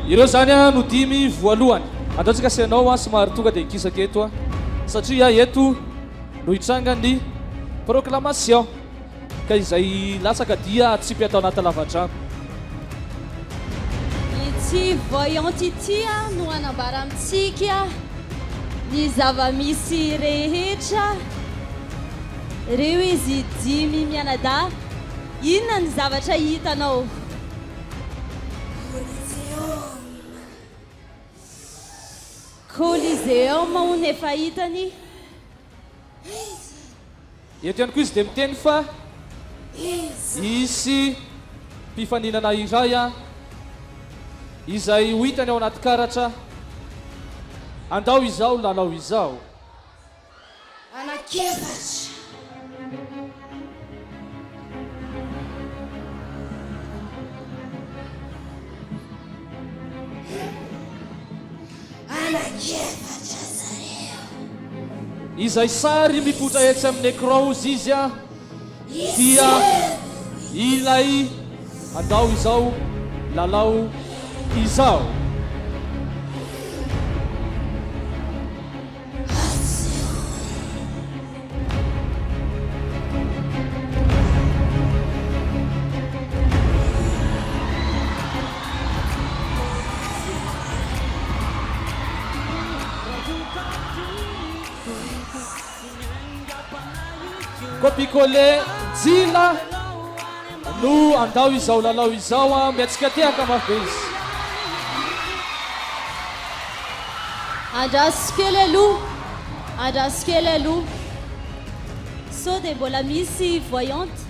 ireo zany a no dimy voalohany andratsika sianao a somary tonga dia ikisaka eto a satria eto no hitrangany proclamation ka izay latsaka dia tsipy atao anaty lavadrano ity voyante ity a no anambara amintsika ny zava-misy rehetra reo izy dimy mianada inona ny zavatra hitanao Coliseum hono efa hitany eto ihany koa izy dia miteny fa isy mpifaninana iray a izay ho hitany ao anaty karatra andao izao lalao izao anakefatra anakefatra zareo izay sary mipotra etsy amin'ny écran ozy izy a dia ilay andao izao lalao izao copie-coller jila no andao izao lalao izao a miatsika tehaka mafy izy andrasikely aloha sao dia mbola misy voyante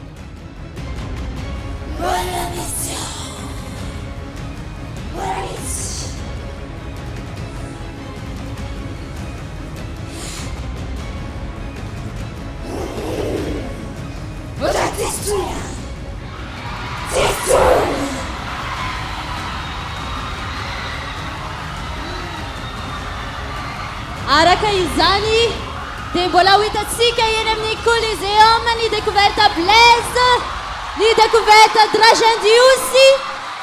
mbola misy araka izany dia mbola ho hitatsika eny amin'ny Coliseum ny découverte Blaise, ny découverte Dragendiosy,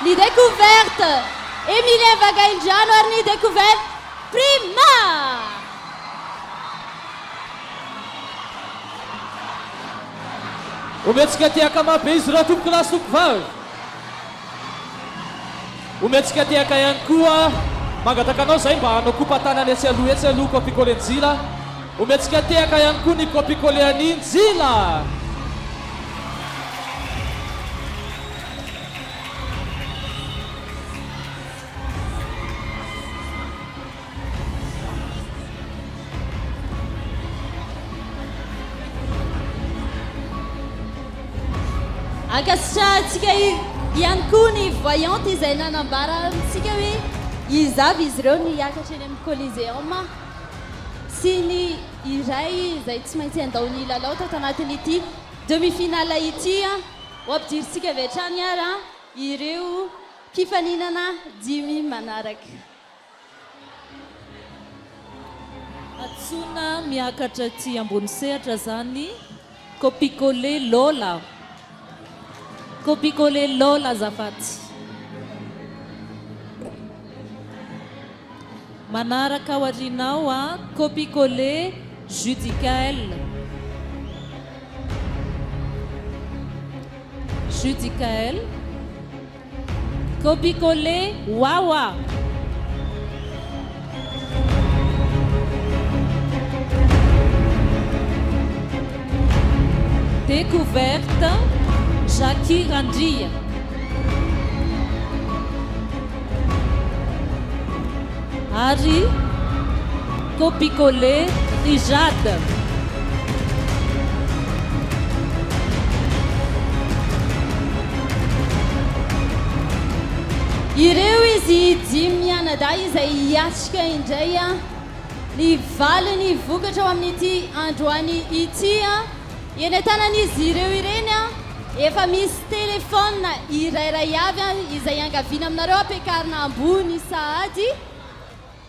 ny découverte Emilien Vagaindrano ary ny découverte Prima. ometsika tiaka mabe izy raha tompoko lasy tompo vavy ometsika tiaka ihany koa mangatakanao zay mba hanao kopatanany etsy aloha copie-coller njila ometsika tiaka ihany koa ny copie-coller any njila ankasitrahantsika ihany koa ny voyante izay nanambara amintsika hoe izavy izy ireo ny hiakatra eny amin'ny Coliseum sy ny iray izay tsy maintsy andao ny lalao tato anatin'ity demi-finale ity a ho ampidiritsika avy hatrany ara ireo mpifaninana dimy manaraka atsona miakatra ty ambony sehatra zany copie-coller Lola copie-coller Lola zafaty manaraka ao arinao a copie-coller Judicaël copie-coller Wawa découverte Jackie Randria Ari copie-coller Ijade ireo izy dimy mianada izay hiatrika indray a ny valy ny vokatra ao amin'ity androany ity a eny an-tanan'izy ireo ireny a efa misy telefona irairay avy a izay angaviana aminareo ampiakarina ambony sahady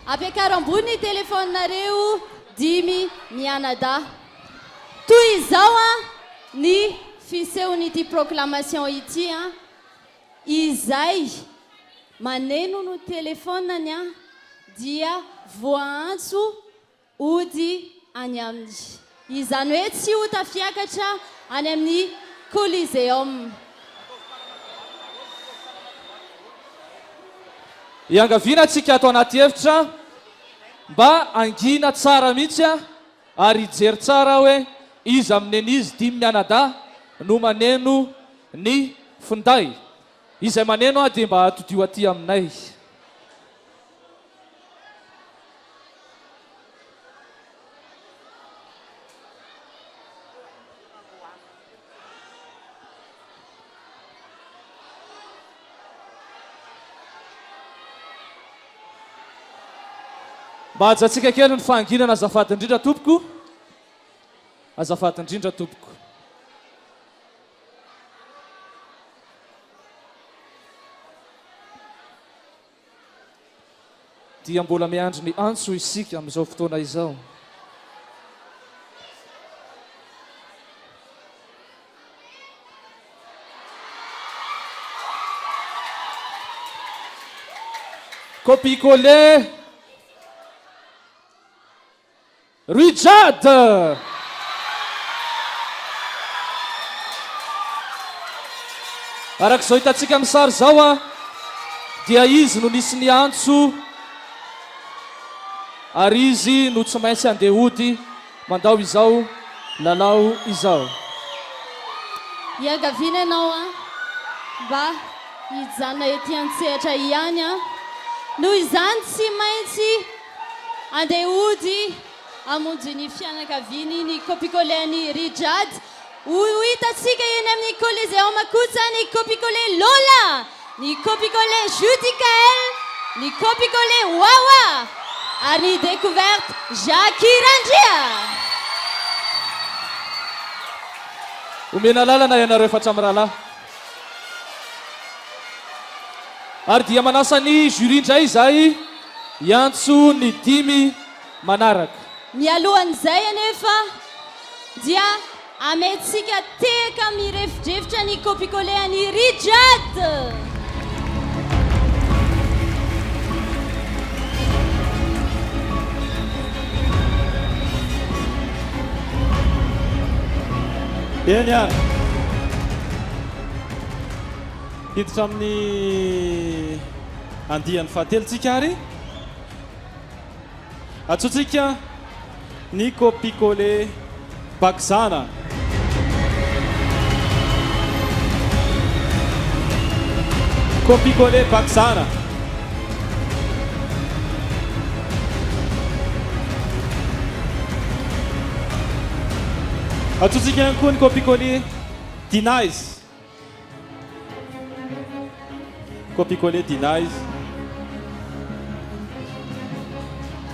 ampiakaro ambony telefoninareo dimy mianada toy izao a ny fisehon'ity proclamation ity a izay maneno no telefonany a dia voantso ody any amin'ny izany hoe tsy ho tafiakatra any amin'ny Coliseum. Iangaviana antsika ato anaty efitra mba angina tsara mihitsy ary jery tsara hoe izy amin'ny izy dimy mianada no maneno ny finday. Izay maneno dia mba atodio aty aminay. Mba ajantsika kely ny fahanginana azafady indrindra tompoko. Azafady indrindra tompoko. Dia mbola miandry ny antso isika amin'izao fotoana izao. Copier-coller Rijad. Arak'izao hitantsika amin'ny sary zao dia izy no nisy ny antso ary izy no tsy maintsy andeha hody mandao izao lalao izao. Iangaviana ianao mba hijanona ety an-tsehatra ihany noho izany tsy maintsy andeha hody amonjy ny fianakaviany ny Copier-coller ny Rijad. Hitantsika eny amin'ny Coliseum kosa ny Copier-coller Lola, ny Copier-coller Judikael, ny Copier-coller Wawa ary ny découverte Jakirandria. Omena lalana ianareo efa hatramin'ny rahalahy. Ary dia manasa ny jury indray izay iantso ny dimy manaraka. Mialohan'izay anefa dia ametsika teka mirefitrefitra ny Copier-coller ny Rijad. Eny hiditra amin'ny andiany fahatelontsika ary atsotsika ny Copier-coller Bakzana. Copier-coller Bakzana. Atsotsika ihany koa ny Copier-coller Dinais. Copier-coller Dinais.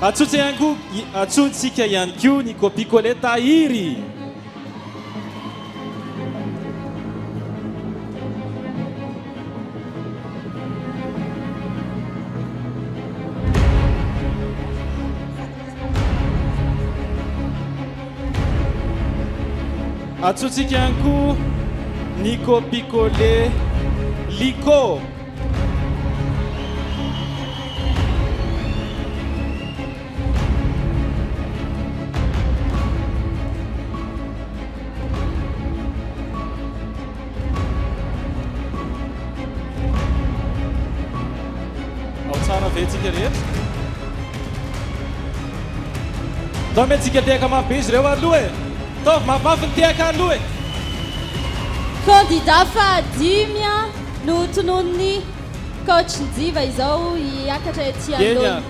Atsotsika ihany koa ny Copier-coller Tahiry. Atsotsika ihany koa ny Copier-coller Liko. Tsara vetsika rehetra. Tao metsika teka mabe izy ireo aloha e. Tao mafimafy ny teka aloha e. Candidat fahadimy no tonon'ny coach Njiva izao hiakatra ety alohany.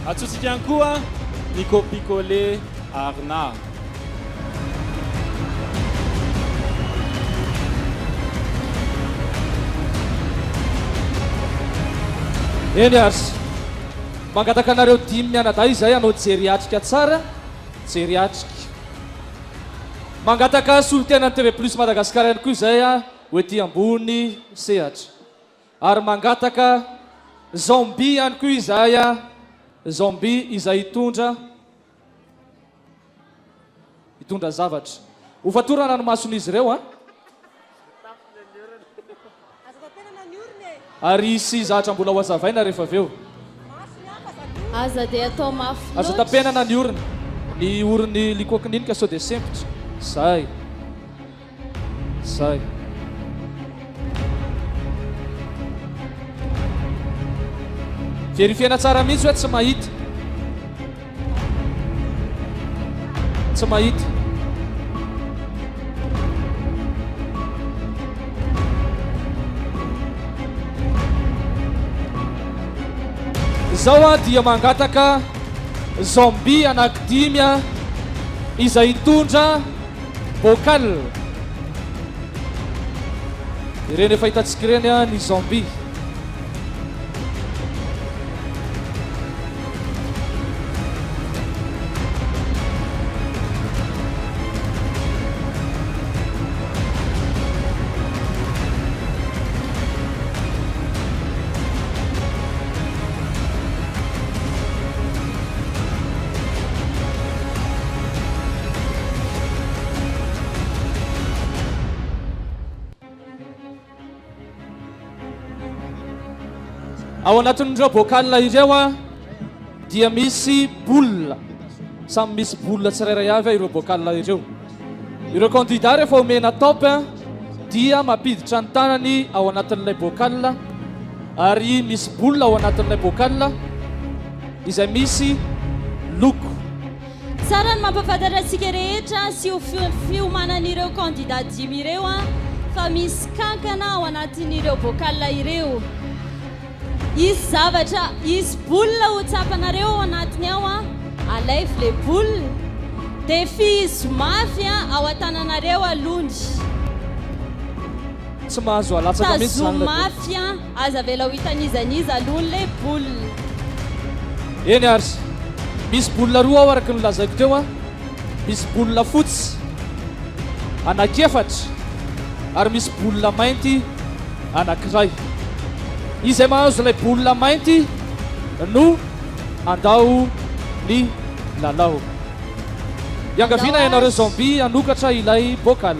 Atsotsika ihany koa ny Copier-coller Arna. Eny ary mangataka anareo dimy mianada izay anao jery atrika tsara, jery atrika. Mangataka solitenan'ny TV Plus Madagasikara ihany koa izay ho ety ambony sehatra. Ary mangataka zombie ihany koa izay zombie izay hitondra zavatra. Ho fatorana ranomason'izy ireo ary sy zatra mbola ho azavaina rehefa avy eo aza dia atao mafy aza loatra. tapenana ny orony likoakininika sao dia sempotra zay zay verifiena tsara mihitsy hoe tsy mahita tsy mahita izao a dia mangataka zombie anankidimy a izay tondra vocal ireny efa hitantsika ireny a ny zombie ao anatin'ireo vocal ireo a dia misy boule samy misy boule tsirairay avy a ireo vocal ireo candidat rehefa omena top dia mampiditra ny tanany ao anatin'ilay vocal ary misy boule ao anatin'ilay vocal izay misy loko Tsara ny mampafantatra antsika rehetra sy ho fiomanan'ireo candidat dimy ireo a fa misy kankana ao anatin'ireo vocal ireo. Isy zavatra, isy boule ho tsapanareo ao anatiny ao a, alaivo le boule. Defi izy mafy ao an-tananareo alondy. tsy mahazo alatsaka mihitsy Tazo zany lay mafy aza vela ho hitanizaniza alony le boule. eny ary misy boule roa ao araky nylazaiko teo a misy boule fotsy anakefatra ary misy boule mainty anankiray izay mahazo ilay boule mainty no andao ny lalao iangaviana ianareo zombie anokatra ilay vocal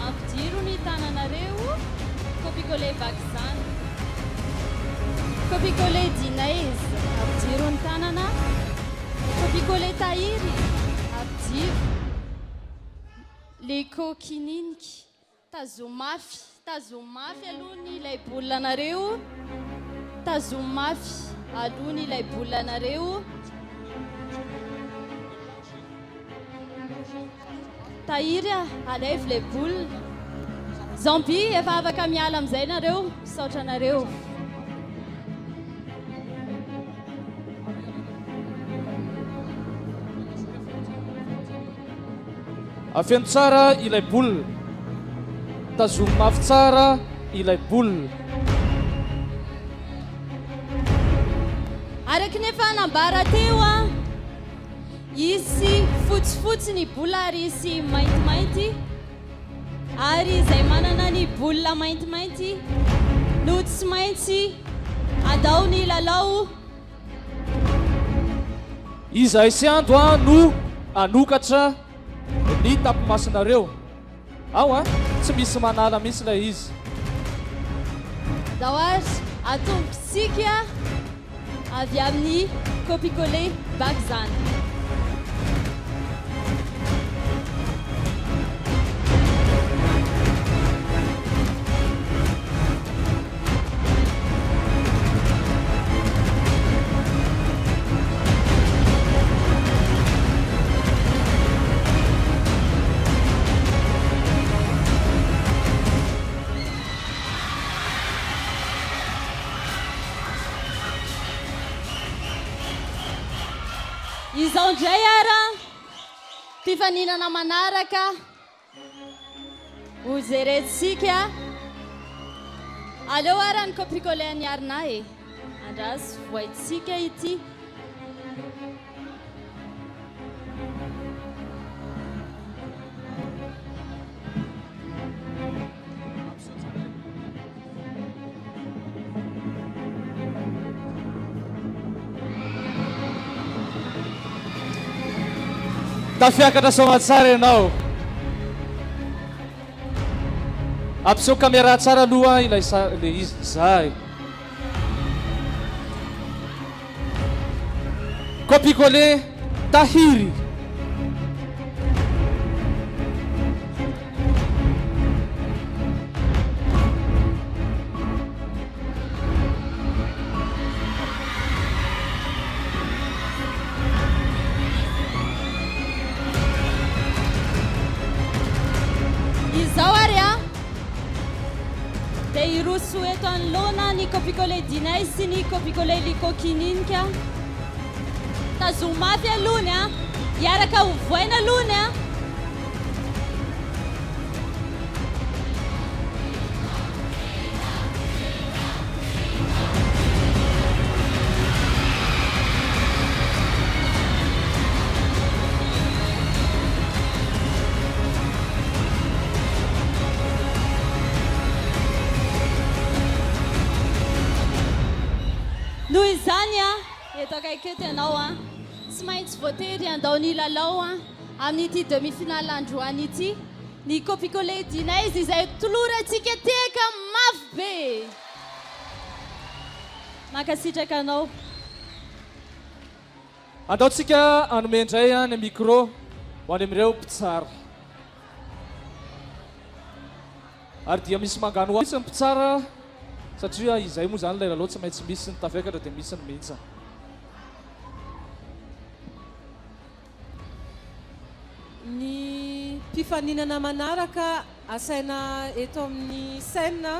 Ampidiro ny tananareo, copier-coller vaky. Copier-coller dinaise, ampidiro ny tanana. Copier-coller tahiry, ampidiro. Le coquininiky, tazomafy alohany ilay boule anareo. Tazomafy alohany ilay boule anareo. Tahiry alaivo le boule. Zombie efa afaka miala amin'izay nareo, saotra nareo. afeno tsara ilay boule tazomy mafy tsara ilay boule Araky nefa nambara teo a, isy fotsifotsy ny boule ary isy maintimainty. Ary izay manana ny boule maintimainty no tsy maintsy andao ny lalao. izay sy andro a no anokatra ny tapimasinareo ao a tsy misy manala mihitsy ilay izy Zao ary atombontsika avy amin'ny copier-coller baky zany. Izao ndray ara fifaninana manaraka ho jerentsika. Aleo ara ny copier-coller niarina e, andraso voaitsika ity. tafiakatra somatsara ianao ampiseho caméra tsara aloha ilay le izy zay copier-coller tahiry izao ary a dia iroso eto anoloana ny copier-coller dinay sy ny copier-coller likokininika tazomafy alohany a iaraka hovoaina alohany a noho izany a eto akaiky eto ianao a tsy maintsy voatery andao ny lalao a amin'ity demi-finale androany ity ny copier-coller dinay izy izay tolorantsika teka mafy be makasitraka anao andaontsika anome indray a ny micro ho any amin'ireo mpitsara ary dia misy mangano misy ny mpitsara satria izay moa zany lay lalao tsy maintsy misy ny tafekatra dia misy ny mihitsy ny mpifaninana manaraka asaina eto amin'ny scène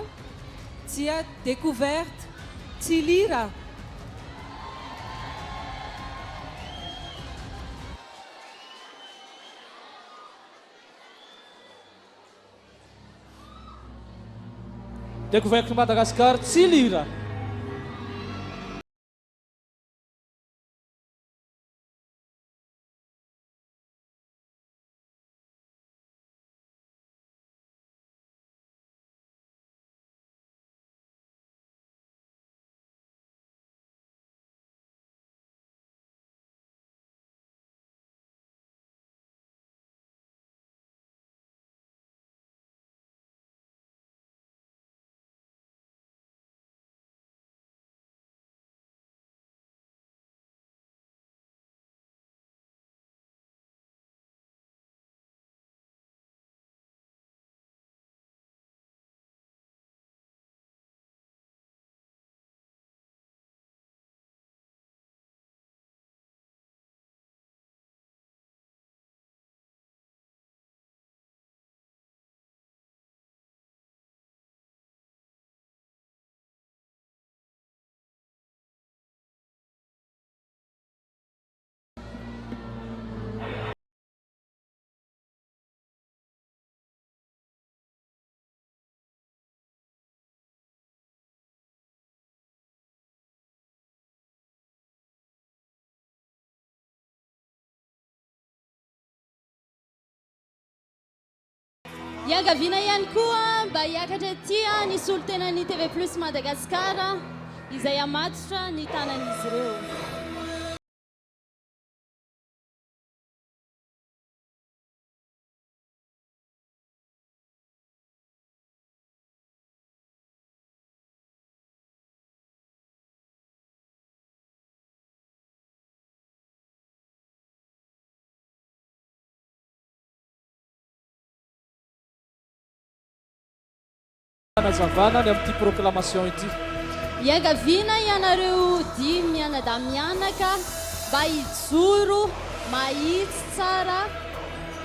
dia découverte Tsilira découverte Madagascar Tsilira iangaviana ihany koa mba hiakatra aty ny solotena ny TV Plus Madagascar izay amatotra ny tanan'izy ireo nazavana ny amin'ity proclamation ity iangaviana ianareo dimy mianada mianaka mba hijoro mahitsy tsara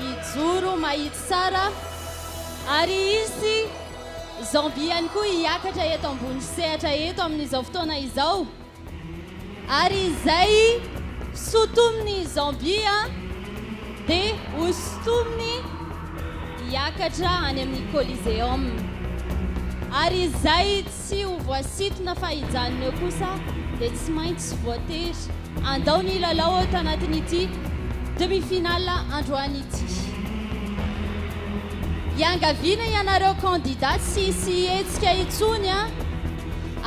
hijoro mahitsy tsara ary izy Zambie ihany koa hiakatra eto ambony sehatra eto amin'izao fotoana izao ary izay sotominy Zambie dia hosotominy hiakatra any amin'ny Coliseum ary izay tsy ho voasitona fa hijanona eo kosa dia tsy maintsy voatery andao ny lalao eto anatin'ity demi-finale androany ity iangaviana ianareo candidat sy hetsika itsony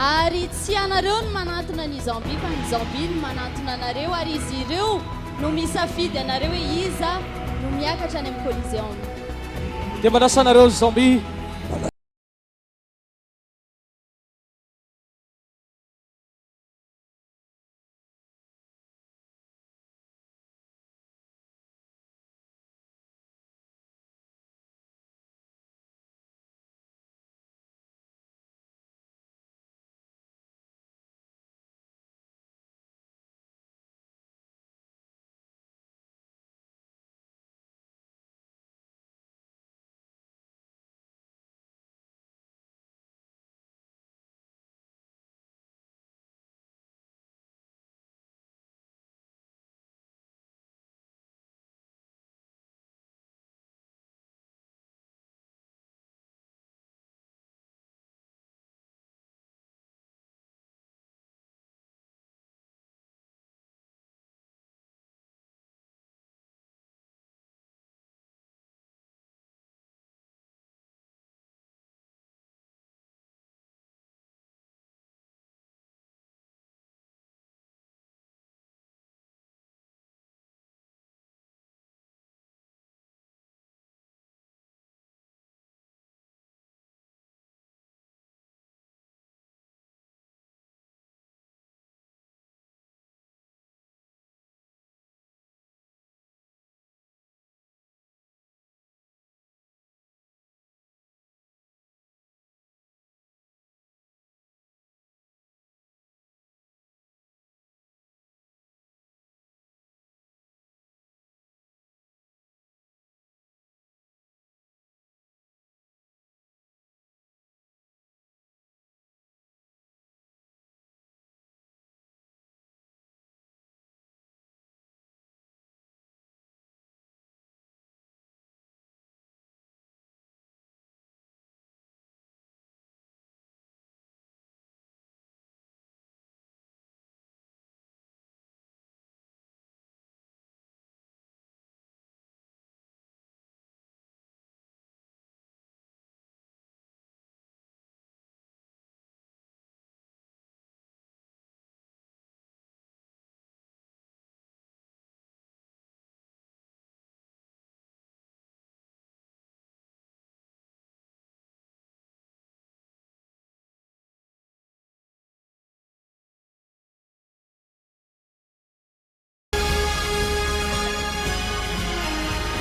ary tsy ianareo no manantona ny Zambie fa ny Zambie no manantona anareo ary izy ireo no misafidy anareo hoe iza no miakatra any amin'ny Coliseum dia manasa anareo Zambie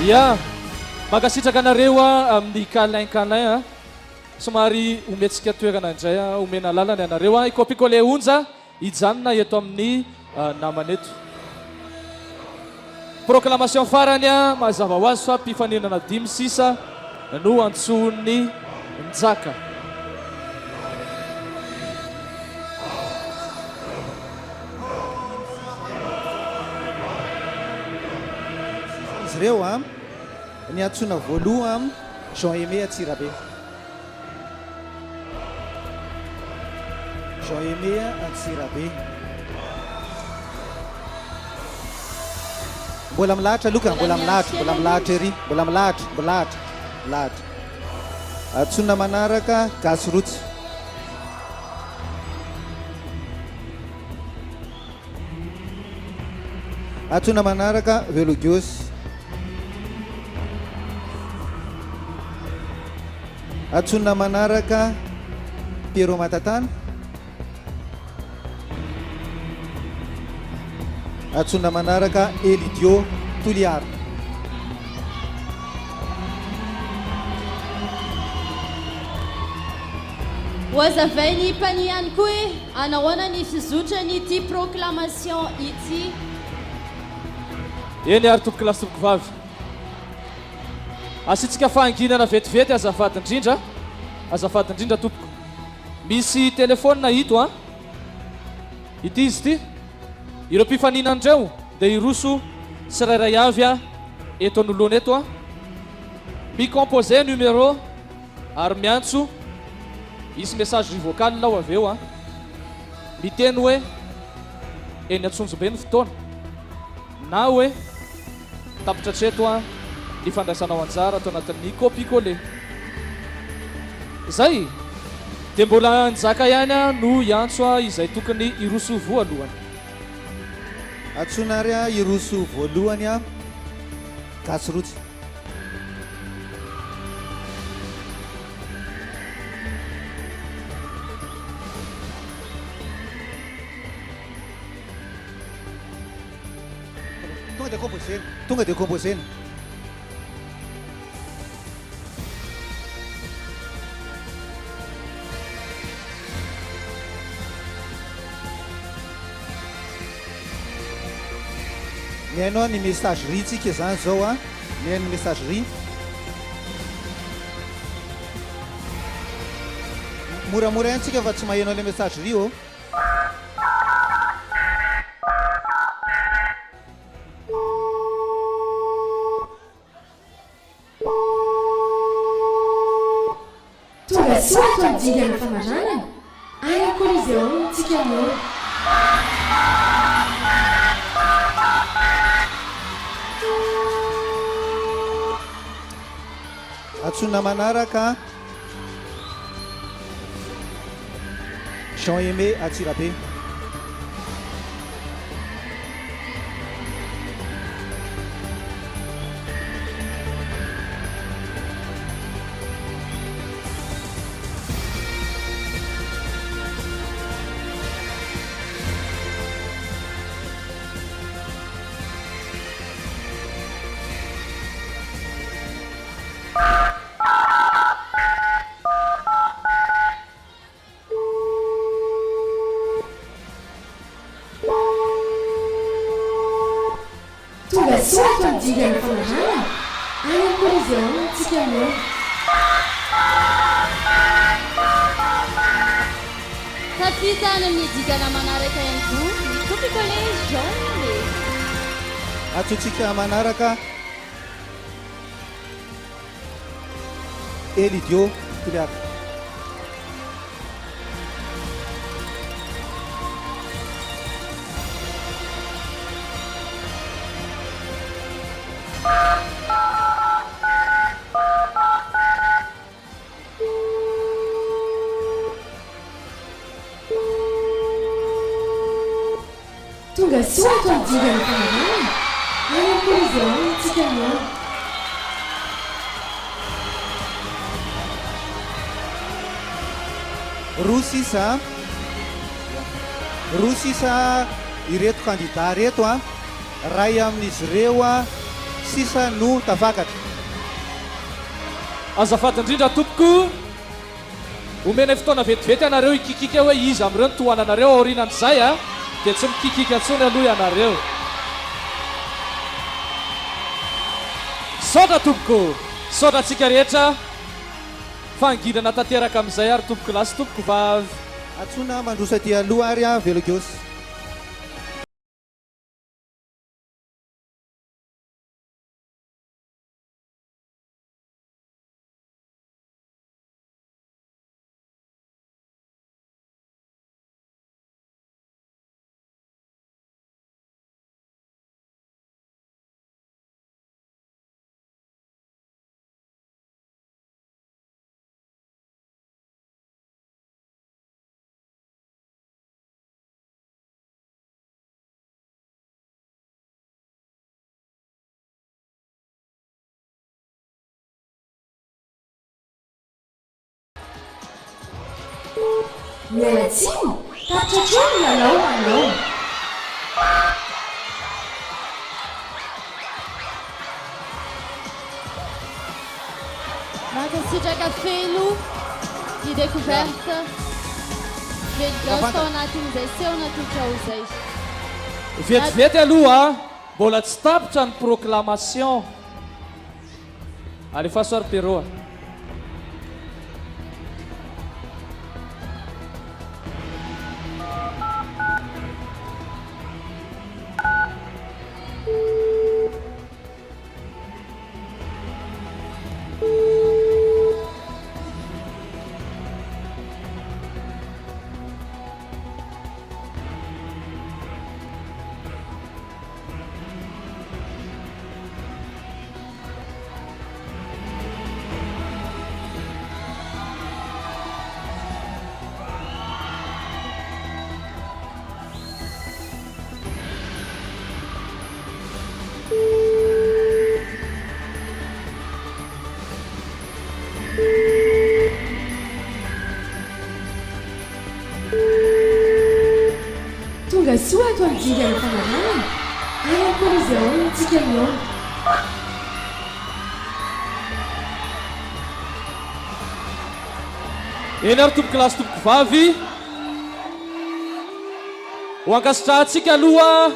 ia makasitraka anareo a amin'ny câlin a somary ometsika toerana indray a omena lalany anareo a ikopikole onja ijanona eto amin'ny namaneto proclamation farany a mazava ho azy fa mpifaninana 5 sisa no antsoiny njaka izy ireo a ny antsoina voaloha Jean Aimé Atsirabe. Jean Aimé Atsirabe. Mbola milahatra loka, mbola milahatra ery, mbola milahatra. Antsoina manaraka Gasy Rotsy. Antsoina manaraka Velogios. Antsoina manaraka Piero Matatana. Antsoina manaraka Elidio Toliara. Hoazavainy mpaniany koa hoe anahoana ny fizotrany ity proclamation ity. eny ary tompoko lasy tompoko vavy asitsika fahanginana vetivety azafady indrindra tompoko misy telefônina hito a ity izy ity ireo mpifaninandreo dia iroso sirairay avy a eto anoloana eto a micomposé numéro ary miantso isy message vocal ao avy eo a miteny hoe eny antsonjobe ny fotoana na hoe tapitra treto a ny fandraisanao anjara atao anatin'ny copie-coller zay dia mbola njaka ihany a no iantso a izay tokony iroso voalohany. Antsoina ary a iroso voalohany a Gasy Rotsy. Tonga dia composé. Mihaino ny messagerie tsika zany zao a, mihaino messagerie. Moramora ihany tsika fa tsy maheno le messagerie o. Tonga soa to dingana famarana any collision tsika mo. Antsoina manaraka Jean Aimé Atsirabe. Tonga soa to dingana famarana any collision tsika mo. Tafitana amin'ny dikana manaraka ihany koa ny copie-coller Jean Aimé. Antsointsika manaraka Elidio Toliara. Tonga soa to dingana famarana any collision tsika mo. Roa sisa ireto candidat reto a ray amin'izy ireo a sisa no tavakatra. Azafady indrindra tompoko, omena fotoana vetivety anareo ikikika hoe izy amin'ireo ny tohananareo aorinan'izay a, dia tsy mikikika antsony aloha ianareo. Saotra tompoko, saotra antsika rehetra, fangidana tanteraka amin'izay ary tompoko lasy tompoko vavy. Atsona mandrosa ty aloha ary a Velogosy. Miala tsiny, tatratrao ny lalao anao. Mankasitraka felo ny découverte Velogosy tao anatin'izay sehona totra ho zay. Vetivety aloha mbola tsy tapitra ny proclamation. Alefa soary Peroa. Tonga soa ato amin'ny dingana famanana. Ayakory izay ao ntsika ny Eny ary tompoko lasy tompoko vavy, ho ankasitrahantsika aloha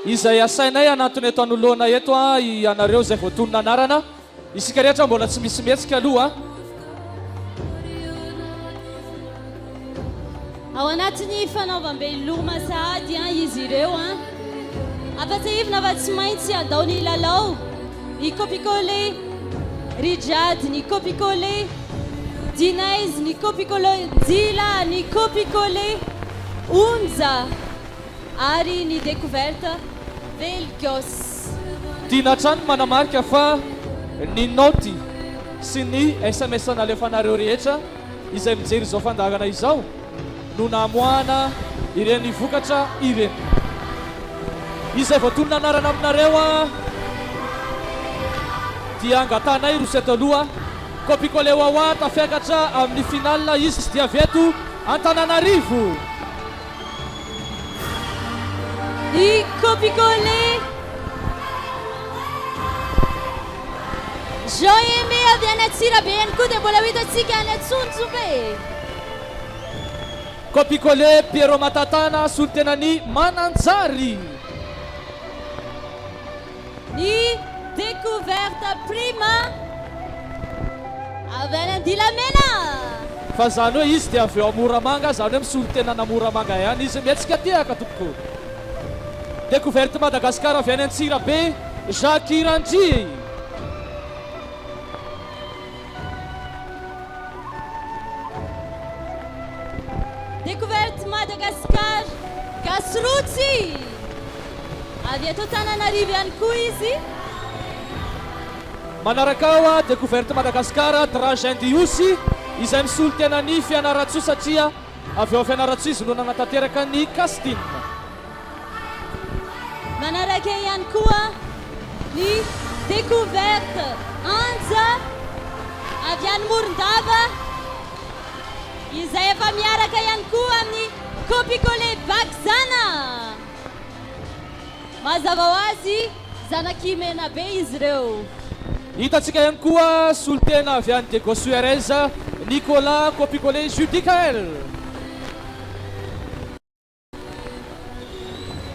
izay asainay anatony eto anoloana eto a ianareo izay voatonona anarana. Isika rehetra mbola tsy misy mihetsika aloha. Ao anatin'ny fanaovam-beloma sahady izy ireo afa-tsahivina fa tsy maintsy atao ny lalao, ny copie-coller, Rijady ny copie-coller, Dinaise ny copie-coller, Dila ny copie-coller, Onja ary ny découverte Velogosy. Tiana trano manamarika fa ny noty sy ny SMS nalefanareo rehetra izay mijery izao fandagana izao no namoana ireny vokatra ireny. Izay voatonona anarana aminareo dia angatanay roseto aloha copie-coller Wawa tafiakatra amin'ny finale izy sy dia veto Antananarivo. Ny copie-coller Jean-Aimé avy any Atsirabe ihany koa dia mbola hitantsika any Antsonjombe. Copie-coller Piero Matatana solitenany Mananjary. Ny découverte Prima avy any Andilamena. Fa zany hoe izy dia avy eo Moramanga, zany hoe misolitenana Moramanga ihany izy mihetsika tiaka tompoko. Découverte Madagascar avy any Antsirabe, Jacques Irandry. Découverte Madagascar, Gasrotsy avy eto Antananarivo ihany koa izy. Manaraka ao découverte Madagascar, Dragen Diosy izay misolotenany Fianaratsoa satria avy eo Fianaratsoa izy no nanatanteraka ny casting. Manaraka ihany koa ny découverte Anja avy any Morondava izay efa miaraka ihany koa amin'ny copie-coller Bakzana. Mazava ho azy zanakimena be izy ireo. Hitantsika ihany koa solitena avy any de Gossuarez, Nicolas Copicole Judicael.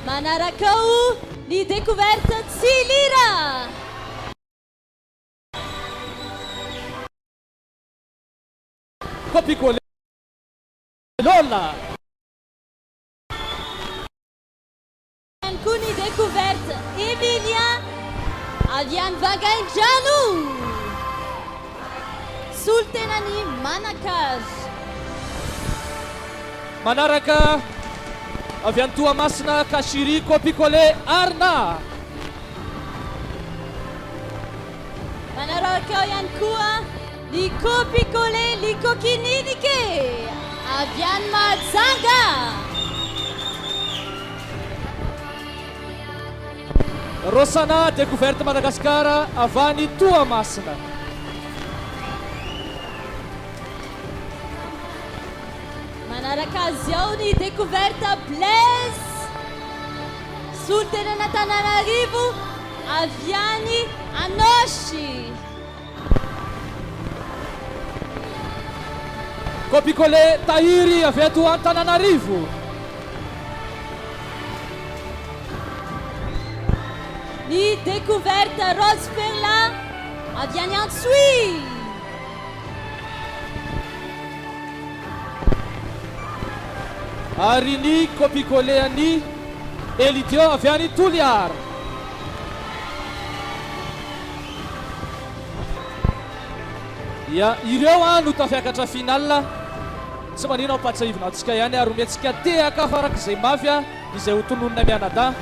Manaraka ao ny découverte Tsilira. Copicole Lola. Ihany koa ny découverte Emilia avy any Vangaindrano. Solitenany Manakary. Manaraka avy any Toamasina Kashiri Copicole Arna. Manaraka ao ihany koa ny Copicole Likokininike avy any Mahajanga. Rosana découverte Madagasikara avy any Toamasina. Manaraka azy ao ny découverte Blaise. Solitenana Antananarivo avy any Anosy. Copicole Tahiri avy eto Antananarivo. Ny découverte Rose Perla avy any Antsoy. Ary ny Copicole any Elidio avy any Toliara. Ya ireo no tafiakatra finale. Tsy manino ampatsahivina antsika ihany ary omentsika tehaka farak'izay mafy izay ho tononona mianada.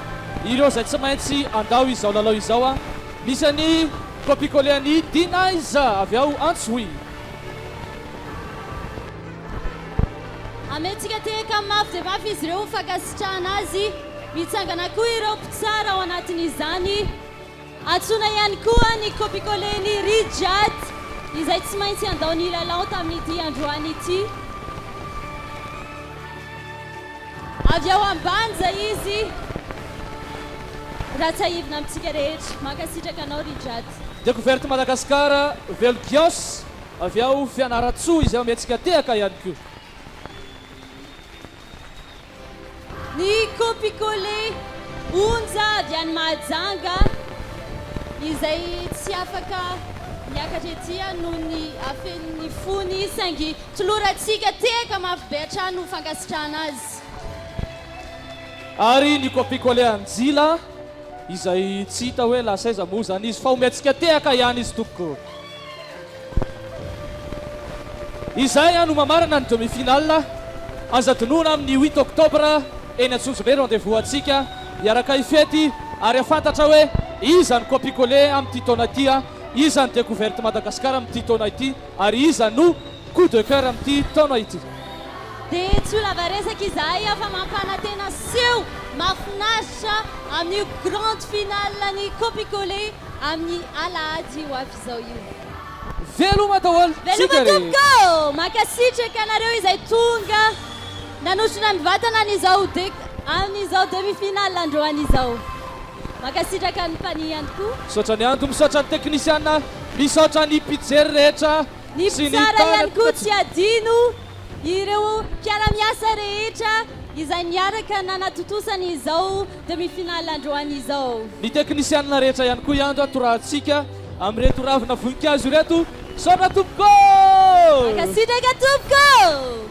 Ireo zay tsy maintsy andao izao lalao izao misy any Copicole any Dinaiza avy ao Antsoy. Amentsika tehaka mafy dia mafy izy ireo mifankasitrahana azy. Mitsangana koa ireo mpitsara ao anatin'izany. Antsoina ihany koa ny Copicole ny Rijat izay tsy maintsy andao ny lalao tamin'ity androany ity. Avy ao Ambanja izy. Ratsahivina amintsika rehetra. Mankasitraka anao Rijat. Découverte Madagasikara Velgios avy ao Fianaratsoa izay omentsika tehaka ihany koa. Ny Copicole Onja avy any Mahajanga izay tsy afaka miakatra ety noho ny afen'ny fony saingy tolorantsika tehaka mafy be hatrany ho fankasitrahana azy. Ary ny Copicole Anjila izay tsy hita hoe lasaiza moa zany izy fa omentsika tehaka ihany izy tokoko. Izay no mamarana ny demi-finale azadinoana amin'ny 8 octobre eny Antsonjombe rendez-vous atsika hiaraka ifety ary afantatra hoe iza ny Copicole amin'ity taona ity, iza ny découverte Madagasikara amin'ity taona ity ary iza no coup de cœur amin'ity taona ity. Dia tsy ho lava resaka izahay fa mampanantena seho mahafinaritra amin'ny grande finale ny Copicole amin'ny alahady ho avy izao io. Veloma daholo Veloma tompoko! Mankasitraka anareo izay tonga nanotrona ny vatana amin'izao demi-finale androany izao. Mankasitraka ny mpania ihany koa. Misaotra ny ando, misaotra ny teknisiana, misaotra ny mpijery rehetra. Ny mpitsara ihany koa tsy adino ireo mpiara-miasa rehetra izay niaraka nanatotosana izao demi-finale androany izao. Ny teknisiana rehetra ihany koa ihando atorantsika amin'ireto ravina voninkazo ireto. Misaotra tompoko! Mankasitraka tompoko!